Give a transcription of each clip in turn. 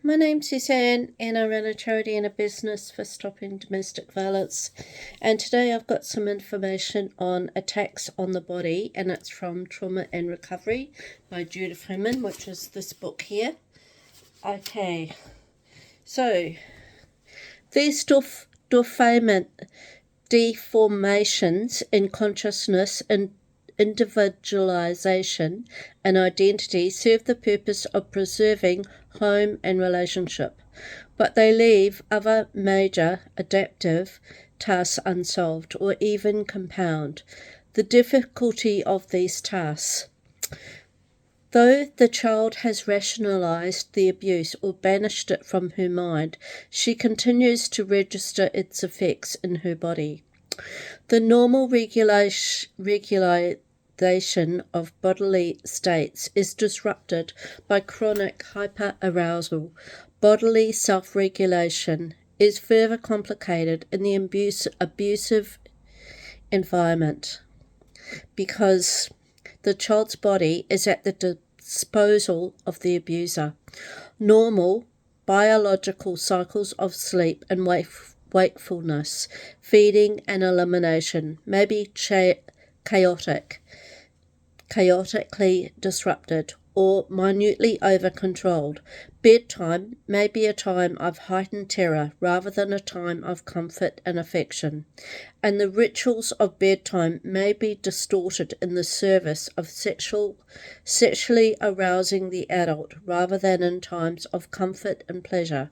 My name's Suzanne and I run a charity and a business for stopping domestic violence, and today I've got some information on attacks on the body, and it's from Trauma and Recovery by Judith Herman, which is this book here. Okay, so these deformations in consciousness and individualization and identity serve the purpose of preserving home and relationship, but they leave other major adaptive tasks unsolved or even compound the difficulty of these tasks. Though the child has rationalized the abuse or banished it from her mind, she continues to register its effects in her body. The normal regulation of bodily states is disrupted by chronic hyperarousal. Bodily self-regulation is further complicated in the abusive environment because the child's body is at the disposal of the abuser. Normal biological cycles of sleep and wakefulness, feeding and elimination may be chaotically disrupted or minutely over-controlled. Bedtime may be a time of heightened terror rather than a time of comfort and affection, and the rituals of bedtime may be distorted in the service of sexually arousing the adult rather than in times of comfort and pleasure.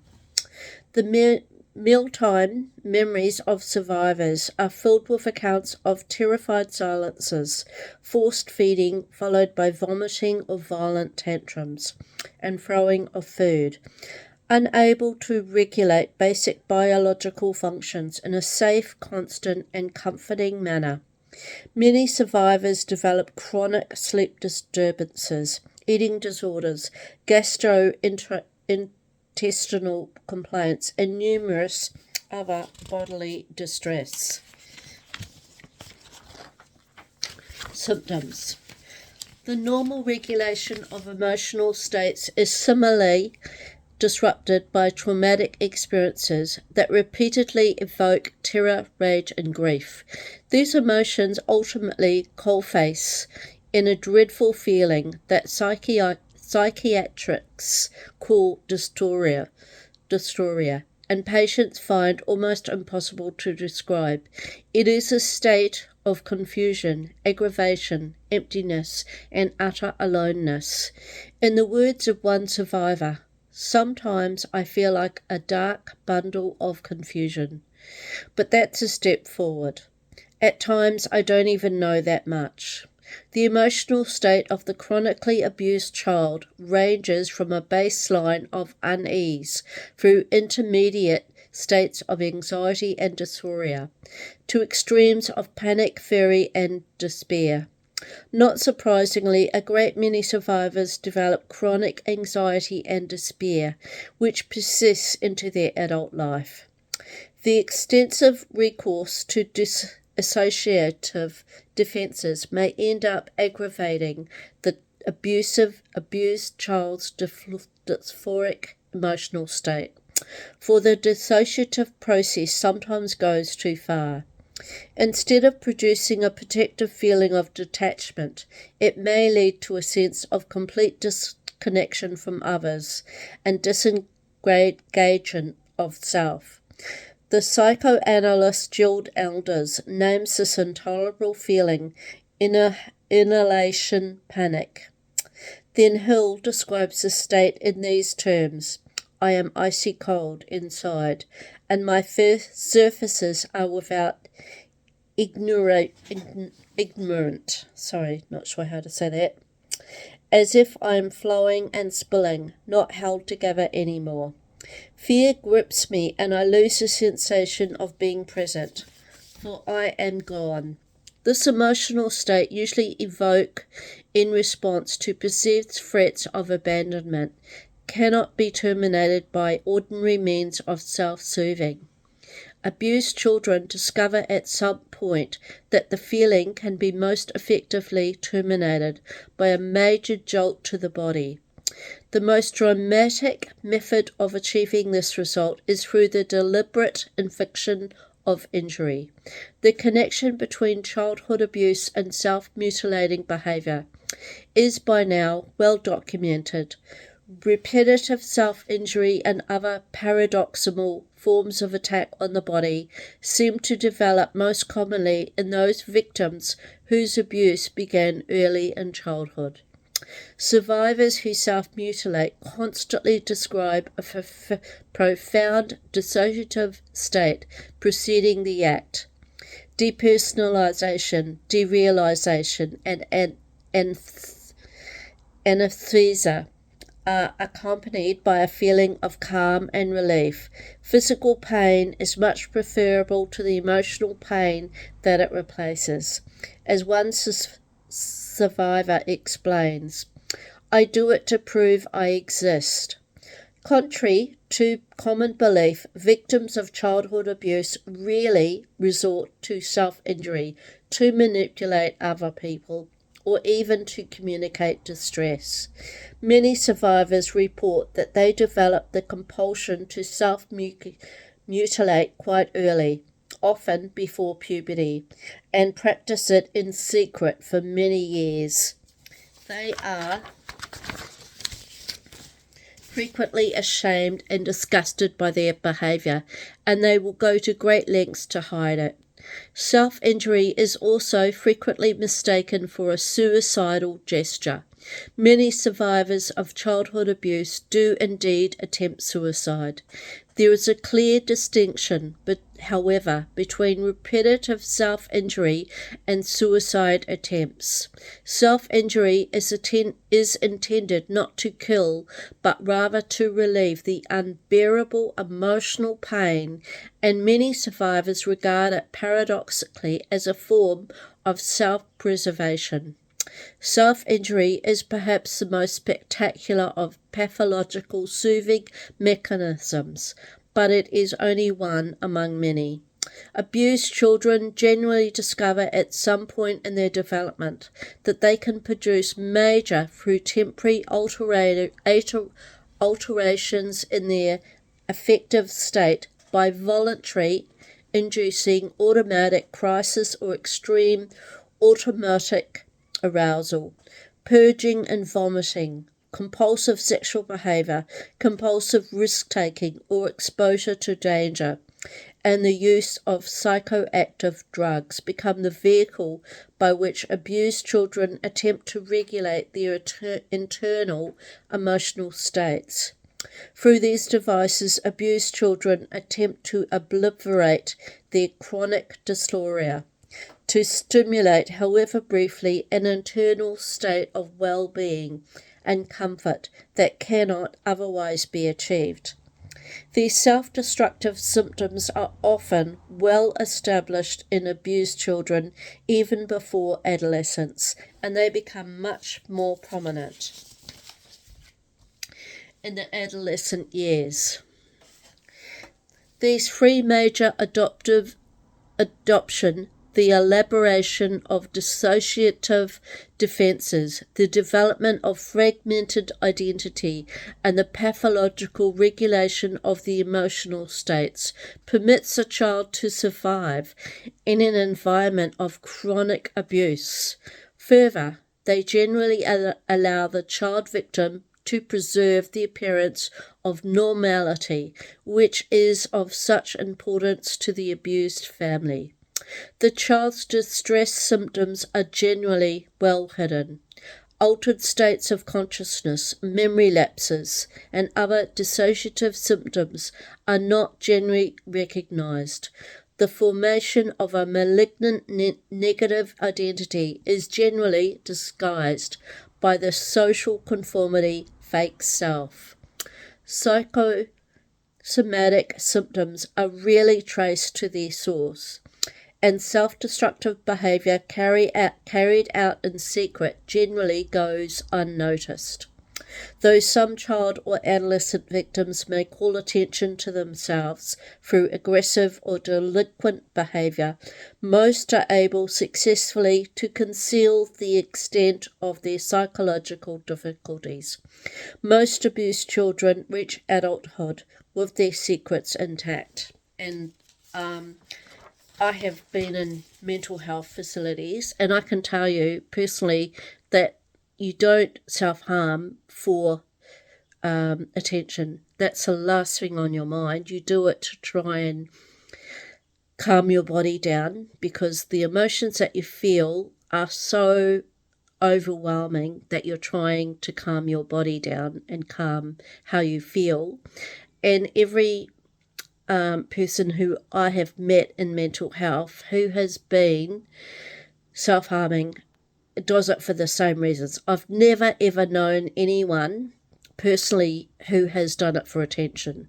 The mealtime memories of survivors are filled with accounts of terrified silences, forced feeding followed by vomiting or violent tantrums, and throwing of food. Unable to regulate basic biological functions in a safe, constant, and comforting manner, many survivors develop chronic sleep disturbances, eating disorders, gastrointestinal complaints, and numerous other bodily distress. Symptoms. The normal regulation of emotional states is similarly disrupted by traumatic experiences that repeatedly evoke terror, rage, and grief. These emotions ultimately culminate in a dreadful feeling that psychiatrists call dysphoria, and patients find almost impossible to describe. It is a state of confusion, aggravation, emptiness, and utter aloneness. In the words of one survivor, "Sometimes I feel like a dark bundle of confusion, but that's a step forward. At times I don't even know that much." The emotional state of the chronically abused child ranges from a baseline of unease through intermediate states of anxiety and dysphoria to extremes of panic, fury, and despair. Not surprisingly, a great many survivors develop chronic anxiety and despair, which persists into their adult life. The extensive recourse to dissociative defenses may end up aggravating the abused child's dysphoric emotional state, for the dissociative process sometimes goes too far. Instead of producing a protective feeling of detachment, it may lead to a sense of complete disconnection from others and disengagement of self. The psychoanalyst Gerald Elders names this intolerable feeling inhalation panic. Then Hill describes the state in these terms: "I am icy cold inside, and my surfaces are without ignorant, not sure how to say that, as if I am flowing and spilling, not held together anymore. Fear grips me and I lose the sensation of being present, for I am gone." This emotional state usually evoked in response to perceived threats of abandonment cannot be terminated by ordinary means of self-soothing. Abused children discover at some point that the feeling can be most effectively terminated by a major jolt to the body. The most dramatic method of achieving this result is through the deliberate infliction of injury. The connection between childhood abuse and self-mutilating behavior is by now well documented. Repetitive self-injury and other paradoxical forms of attack on the body seem to develop most commonly in those victims whose abuse began early in childhood. Survivors who self-mutilate constantly describe a profound dissociative state preceding the act. Depersonalization, derealization, and anesthesia are accompanied by a feeling of calm and relief. Physical pain is much preferable to the emotional pain that it replaces. As one survivor explains, "I do it to prove I exist." Contrary to common belief, victims of childhood abuse rarely resort to self-injury to manipulate other people or even to communicate distress. Many survivors report that they develop the compulsion to self-mutilate quite early, often before puberty, and practice it in secret for many years. They are frequently ashamed and disgusted by their behavior, and they will go to great lengths to hide it. Self-injury is also frequently mistaken for a suicidal gesture. Many survivors of childhood abuse do indeed attempt suicide. There is a clear distinction, however, between repetitive self-injury and suicide attempts. Self-injury is intended not to kill, but rather to relieve the unbearable emotional pain, and many survivors regard it paradoxically as a form of self-preservation. Self-injury is perhaps the most spectacular of pathological soothing mechanisms, but it is only one among many. Abused children generally discover at some point in their development that they can produce major through temporary alterations in their affective state by voluntary inducing automatic crisis or extreme automatic arousal, purging and vomiting, compulsive sexual behavior, compulsive risk-taking or exposure to danger, and the use of psychoactive drugs become the vehicle by which abused children attempt to regulate their internal emotional states. Through these devices, abused children attempt to obliterate their chronic dysphoria, to stimulate, however briefly, an internal state of well-being and comfort that cannot otherwise be achieved. These self-destructive symptoms are often well established in abused children even before adolescence, and they become much more prominent in the adolescent years. These three major adoption, the elaboration of dissociative defenses, the development of fragmented identity, and the pathological regulation of the emotional states permits a child to survive in an environment of chronic abuse. Further, they generally allow the child victim to preserve the appearance of normality, which is of such importance to the abused family. The child's distress symptoms are generally well hidden. Altered states of consciousness, memory lapses, and other dissociative symptoms are not generally recognized. The formation of a malignant negative identity is generally disguised by the social conformity fake self. Psychosomatic symptoms are rarely traced to their source, and self-destructive behavior carried out in secret generally goes unnoticed. Though some child or adolescent victims may call attention to themselves through aggressive or delinquent behaviour, most are able successfully to conceal the extent of their psychological difficulties. Most abused children reach adulthood with their secrets intact. And I have been in mental health facilities, and I can tell you personally that you don't self-harm for attention. That's the last thing on your mind. You do it to try and calm your body down, because the emotions that you feel are so overwhelming that you're trying to calm your body down and calm how you feel. And every person who I have met in mental health who has been self-harming does it for the same reasons. I've never ever known anyone personally who has done it for attention.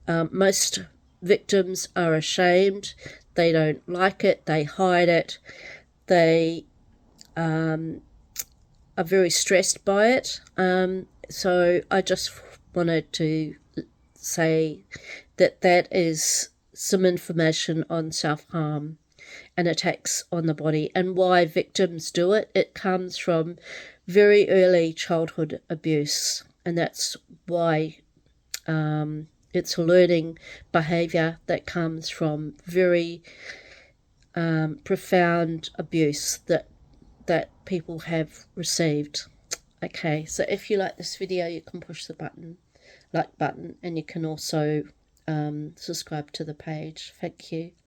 Most victims are ashamed, they don't like it, they hide it, they are very stressed by it. So I just wanted to say that that is some information on self-harm and attacks on the body and why victims do it. It comes from very early childhood abuse, and that's why it's a learning behaviour that comes from very profound abuse that people have received. Okay, so if you like this video, you can push the like button, and you can also subscribe to the page. Thank you.